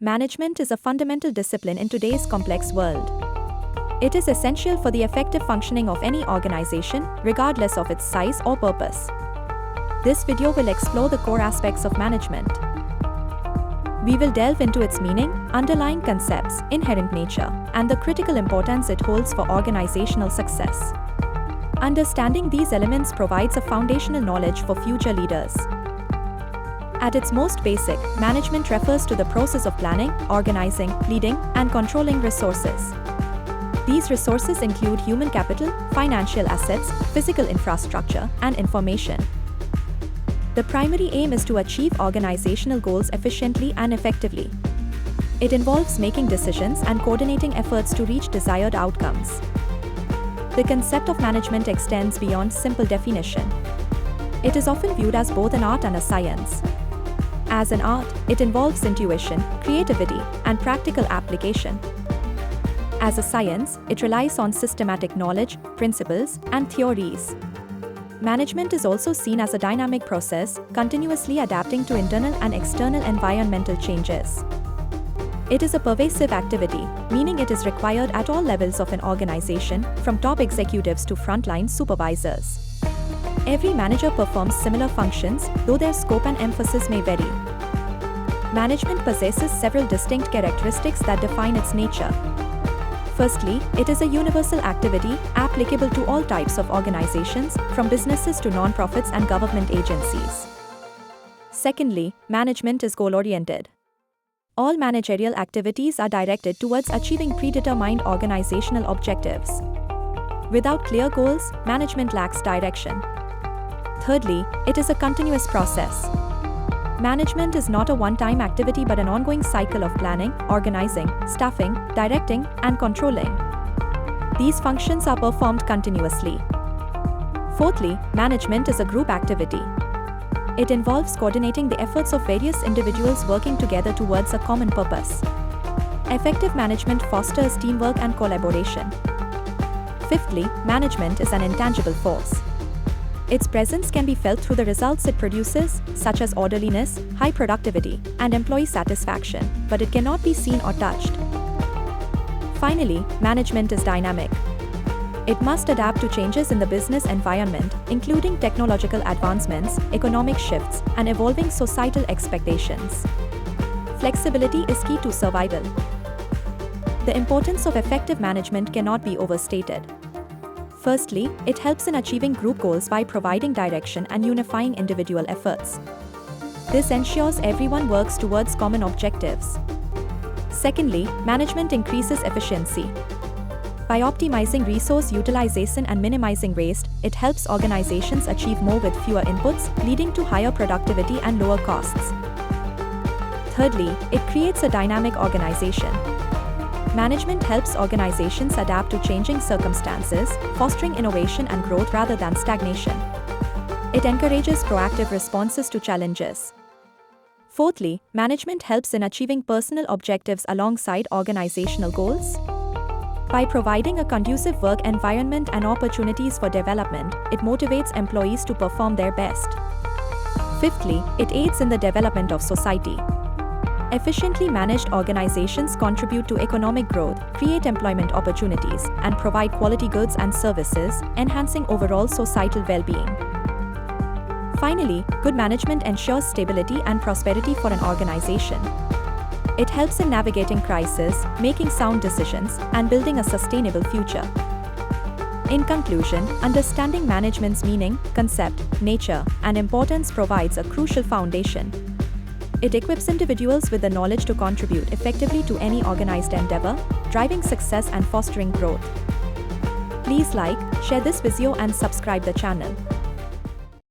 Management is a fundamental discipline in today's complex world. It is essential for the effective functioning of any organization, regardless of its size or purpose. This video will explore the core aspects of management. We will delve into its meaning, underlying concepts, inherent nature, and the critical importance it holds for organizational success. Understanding these elements provides a foundational knowledge for future leaders. At its most basic, management refers to the process of planning, organizing, leading, and controlling resources. These resources include human capital, financial assets, physical infrastructure, and information. The primary aim is to achieve organizational goals efficiently and effectively. It involves making decisions and coordinating efforts to reach desired outcomes. The concept of management extends beyond simple definition. It is often viewed as both an art and a science. As an art, it involves intuition, creativity, and practical application. As a science, it relies on systematic knowledge, principles, and theories. Management is also seen as a dynamic process, continuously adapting to internal and external environmental changes. It is a pervasive activity, meaning it is required at all levels of an organization, from top executives to frontline supervisors. Every manager performs similar functions, though their scope and emphasis may vary. Management possesses several distinct characteristics that define its nature. Firstly, it is a universal activity, applicable to all types of organizations, from businesses to non-profits and government agencies. Secondly, management is goal-oriented. All managerial activities are directed towards achieving predetermined organizational objectives. Without clear goals, management lacks direction. Thirdly, it is a continuous process. Management is not a one-time activity but an ongoing cycle of planning, organizing, staffing, directing, and controlling. These functions are performed continuously. Fourthly, management is a group activity. It involves coordinating the efforts of various individuals working together towards a common purpose. Effective management fosters teamwork and collaboration. Fifthly, management is an intangible force. Its presence can be felt through the results it produces, such as orderliness, high productivity, and employee satisfaction, but it cannot be seen or touched. Finally, management is dynamic. It must adapt to changes in the business environment, including technological advancements, economic shifts, and evolving societal expectations. Flexibility is key to survival. The importance of effective management cannot be overstated. Firstly, it helps in achieving group goals by providing direction and unifying individual efforts. This ensures everyone works towards common objectives. Secondly, management increases efficiency. By optimizing resource utilization and minimizing waste, it helps organizations achieve more with fewer inputs, leading to higher productivity and lower costs. Thirdly, it creates a dynamic organization. Management helps organizations adapt to changing circumstances, fostering innovation and growth rather than stagnation. It encourages proactive responses to challenges. Fourthly, management helps in achieving personal objectives alongside organizational goals. By providing a conducive work environment and opportunities for development, it motivates employees to perform their best. Fifthly, it aids in the development of society. Efficiently managed organizations contribute to economic growth, create employment opportunities, and provide quality goods and services, enhancing overall societal well-being. Finally, good management ensures stability and prosperity for an organization. It helps in navigating crises, making sound decisions, and building a sustainable future. In conclusion, understanding management's meaning, concept, nature, and importance provides a crucial foundation. It equips individuals with the knowledge to contribute effectively to any organized endeavor, driving success and fostering growth. Please like, share this video and subscribe the channel.